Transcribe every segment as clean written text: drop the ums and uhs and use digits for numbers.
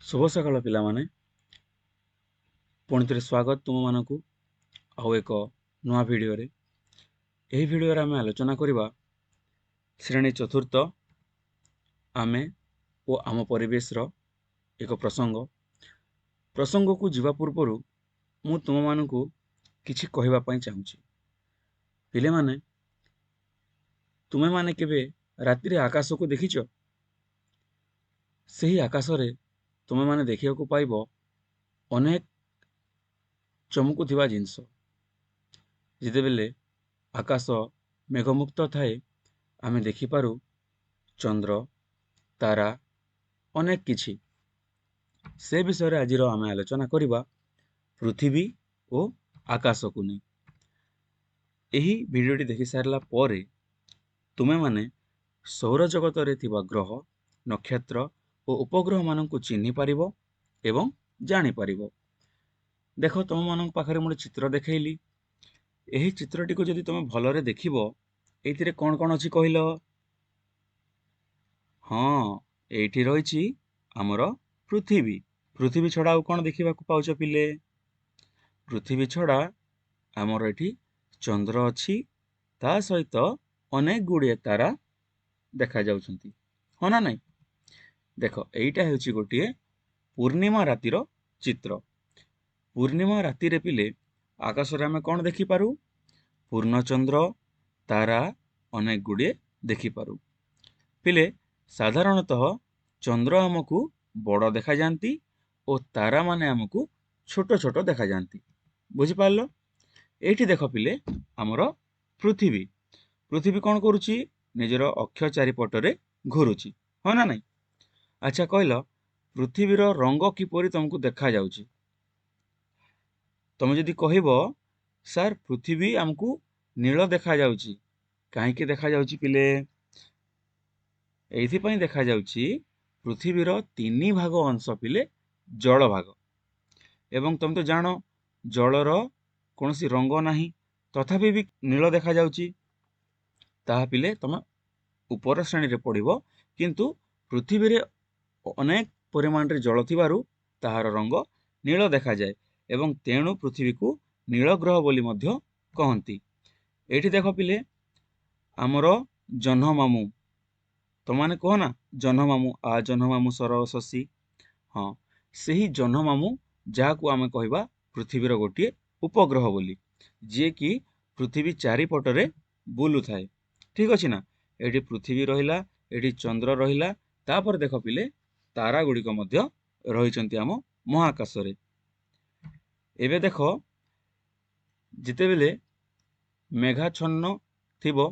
शुभ सकाळ पिलामाने पुणी थे स्वागत तुम मानक आउ एक नुआ वीडियो रे। यही वीडियो रे आमे आलोचना करिबा श्रेणी चतुर्थ आमे ओ आम परिवेश रो एक प्रसंग को जीवा पूर्व मु तुम मानक किछि कहिबा पई चाहूची। पिले माने तुमे माने केबे रात्रि रे आकाश को देखिचो? सही आकाश रे तुमे माने देखिया को पाइबो अनेक चमकुथिबा जिंस। जितेबेले आकाश मेघमुक्त थाए आमे देखिपारू चंद्र तारा अनेक किछि। से विषय रे आजिरो आमे आलोचना करिबा पृथ्वी ओ आकाश को नहीं। एही वीडियोटी देखि सारला परे तुमे माने सौर जगत रे थिबा ग्रह नक्षत्र और उपग्रह मानन को चिन्हि पारिबो एवं जानि पारिबो। देखो तुम मानन पाखरे मोर चित्र देखैली। एही चित्रटी को जदि तुम भलरे देखिबो एथिरे कोन कोन अछि कहिलो? हाँ, एठी रहिछि हमर पृथ्वी। पृथ्वी छड़ा और कोन देखिबा को पाउछ पिले? पृथ्वी छड़ा हमर एठी चंद्र अछि, ता सहित अनेक गुड़िए तारा देखा जाउछंती। हो ना नहीं? देखो एइटा हेउछि गोटिए पूर्णिमा रातिर चित्र। पूर्णिमा राति रे पिले आकाश रे हमें कोन देखि पारू? पूर्णचंद्र तारा अनेक गुड़िए देखि पारू। पिले साधारणतः चंद्र हमकु बड़ देखा जानती और तारा माने हमकु छोट छोट देखा जानती। बुझि पारलो? एठी देखो पिले हमर पृथ्वी। पृथ्वी कोन करूछि? निजर अक्ष चारिपटरे घुरुछि। हो ना नहीं? अच्छा कहलो पृथ्वीर रंग किपरि तुमको देखा जाउछि? तुम जदि कहिबो सर पृथ्वी हमकु नील देखा जाउछि, काहेकि देखा जाउछि पिले? एथि पई देखा जाउछि पृथ्वीर 3 भाग अंश पिले जल भाग। एवं तुम तो जानो जलर कोनोसी रंग नाही, तथापि भी नील देखा जाउछि। ताहा पिले तुम ऊपर श्रेणी रे पढ़िबो, किंतु पृथ्वी रे अनेक परिमाण रे जल थिबारु ताहार रंग नील देखा जाए एवं तेणु पृथ्वी को नील ग्रह बोली मध्य कहंती। एठी देखो पिले हमर जह्न मामू, तो माने कहो ना जह्न मामू आ जह्न मामू सर शशि। हाँ, सही जह्न मामू जाहाकू आमे कहबा पृथ्वीर गोटिए उपग्रह बोली, जे कि पृथ्वी चारिपटरे बुलु थाए। ठीक अछि ना? एठी पृथ्वी रहिला, एठी चंद्र रहिला, तापर देखो पिले तारा गुड़िक मध्य रहिचंती आम महाकाश रे। एबे देखो जितेबेले मेघाच्छन्न थिबो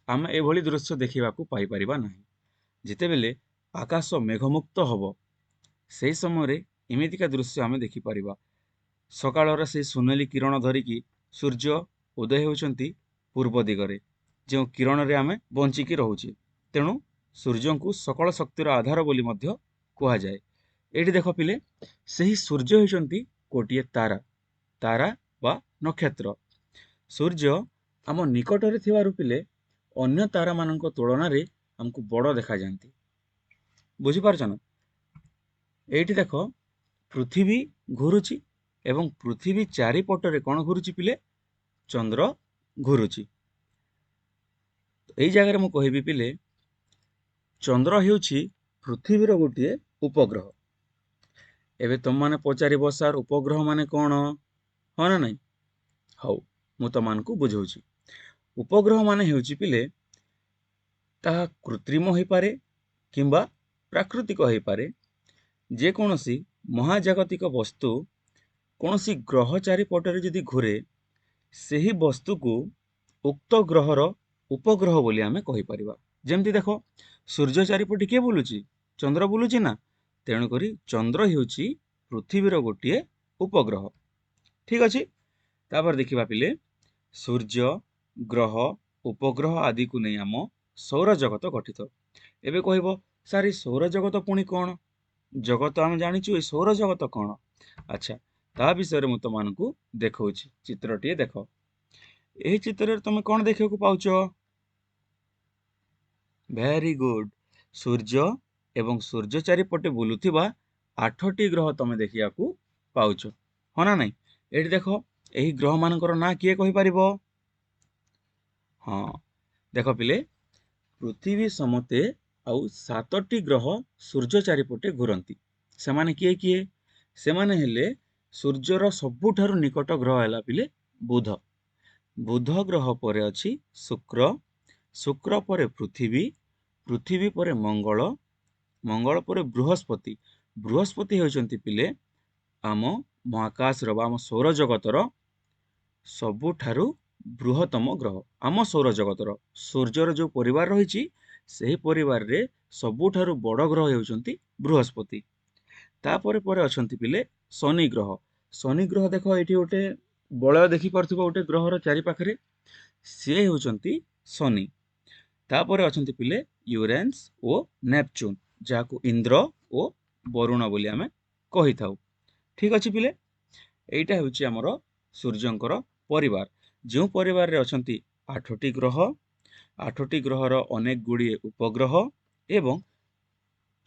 आमे एभली दृश्य देखिबाकू पाई परिबा नाही। जितेबेले आकाश मेघमुक्त हबो सेही समय एमितिका दृश्य आमे देखि परिबा। सकाळर से सुनेली किरण धरिकी सूर्य उदय होउछंती पूर्व दिगरे, जो किरण रे आमे बंचिकी रहुछि। तेणु सूर्य को सकल शक्तिर आधार बोली मध्य कुहा जाए। एठी देखो पिले सही सूर्य होइछंती कोटिए तारा, तारा बा नक्षत्र। सूर्य आम निकटरे थिबारु पिले अन्य तारा मानक तुलना रे हमकु बड़ देखा जानती। बुझि पारछ ना? एठी देखो पृथ्वी घुरुछि एवं पृथ्वी चारिपटरे कोन घुरुछि पिले? चंद्र घुरुछि। एई जगह मु कहिबि पिले चंद्र हेउछि पृथ्वीर गोटिए उपग्रह। एबे तुम माने पचारिबो सर उपग्रह माने कोन? हो ना नहीं? हौ मु तमानकु बुझौछि। उपग्रह माने हेउछि पिले ताहा कृत्रिम होई पारे किंबा प्राकृतिक होई पारे। जे कोनोसी महाजागतिक वस्तु कोनोसी ग्रह चारिपटरे जदि घुरे सेही वस्तु को उक्त ग्रहर उपग्रह बोली आमे कहि परिबा। जेमति देखो सूर्य चारिपटे के बुलुची? चंद्र बुलुची ना? तेणु करी चंद्र हेउची पृथ्वीर गोटिए उपग्रह। ठीक अछि? तापर देखिबा पिले सूर्य ग्रह उपग्रह आदि को नै आम सौर जगत गठित। एबे कहिबो सारी सौर जगत पुणी कोन? जगत आम जानिछु, ए सौर जगत कोन? अच्छा ता विषय रे मु तमानकु देखौछि। चित्रटिए देखो। एही चित्र रे तुमे कोन देखिବାକୁ पाउछ? वेरी गुड, सूर्य एवं सूर्य चारिपटे बुलुथिबा 8ଟି ଗ୍ରହ ତମେ ଦେଖିବାକୁ ପାଉଛ, ହଁ ନା ନାଇଁ? ଏଠି ଦେଖ, ଏହି ଗ୍ରହ ମାନଙ୍କର ନାଁ କିଏ କହିପାରିବ? ହଁ, ଦେଖ ପିଲେ, ପୃଥିବୀ ସମେତ ଆଉ 7ଟି ଗ୍ରହ ସୂର୍ଯ୍ୟ ଚାରିପଟେ ଘୁରନ୍ତି। ସେମାନେ କିଏ କିଏ? ସେମାନେ ହେଲେ ସୂର୍ଯ୍ୟର ସବୁଠାରୁ ନିକଟ ଗ୍ରହ ହେଲା ପିଲେ ବୁଧ। ବୁଧ ଗ୍ରହ ପରେ ଅଛି ଶୁକ୍ର, ଶୁକ୍ର ପରେ ପୃଥିବୀ, ପୃଥିବୀ ପରେ ମଙ୍ଗଳ, ମଙ୍ଗଳ ପରେ ବୃହସ୍ପତି। ବୃହସ୍ପତି ହେଉଛନ୍ତି ପିଲେ ଆମ ମହାକାଶର ବା ଆମ ସୌରଜଗତର ସବୁଠାରୁ ବୃହତ୍ତମ ଗ୍ରହ। ଆମ ସୌରଜଗତର ସୂର୍ଯ୍ୟର ଯୋଉ ପରିବାର ରହିଛି, ସେହି ପରିବାରରେ ସବୁଠାରୁ ବଡ଼ ଗ୍ରହ ହେଉଛନ୍ତି ବୃହସ୍ପତି। ତାପରେ ପରେ ଅଛନ୍ତି ପିଲେ ଶନି ଗ୍ରହ। ଶନି ଗ୍ରହ ଦେଖ, ଏଇଠି ଗୋଟେ ବଳୟ ଦେଖିପାରୁଥିବ ଗୋଟେ ଗ୍ରହର ଚାରି ପାଖରେ, ସିଏ ହେଉଛନ୍ତି ଶନି। ତାପରେ ଅଛନ୍ତି ପିଲେ ୟୁରେନ୍ସ ଓ ନେପଚୁନ, ଯାହାକୁ ଇନ୍ଦ୍ର ଓ ବରୁଣ ବୋଲି ଆମେ କହିଥାଉ। ଠିକ ଅଛି ପିଲେ, ଏଇଟା ହେଉଛି ଆମର ସୂର୍ଯ୍ୟଙ୍କର ପରିବାର। ଯେଉଁ ପରିବାରରେ ଅଛନ୍ତି 8ଟି ଗ୍ରହ, 8ଟି ଗ୍ରହର ଅନେକ ଗୁଡ଼ିଏ ଉପଗ୍ରହ ଏବଂ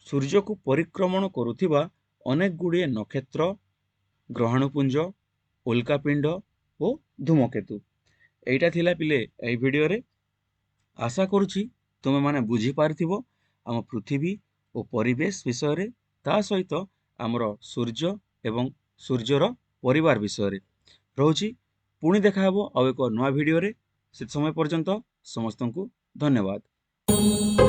ସୂର୍ଯ୍ୟକୁ ପରିକ୍ରମଣ କରୁଥିବା ଅନେକ ଗୁଡ଼ିଏ ନକ୍ଷତ୍ର, ଗ୍ରହାଣୁପୁଞ୍ଜ, ଉଲ୍କାପିଣ୍ଡ ଓ ଧୂମକେତୁ। ଏଇଟା ଥିଲା ପିଲେ ଏହି ଭିଡ଼ିଓରେ। ଆଶା କରୁଛି ତୁମେମାନେ ବୁଝିପାରିଥିବ ଆମ ପୃଥିବୀ ଓ ପରିବେଶ ବିଷୟରେ, ତା ସହିତ ଆମର ସୂର୍ଯ୍ୟ ଏବଂ ସୂର୍ଯ୍ୟର ପରିବାର ବିଷୟରେ। ରହୁଛି, ପୁଣି ଦେଖାହବ ଆଉ ଏକ ନୂଆ ଭିଡ଼ିଓରେ। ସେ ସମୟ ପର୍ଯ୍ୟନ୍ତ ସମସ୍ତଙ୍କୁ ଧନ୍ୟବାଦ।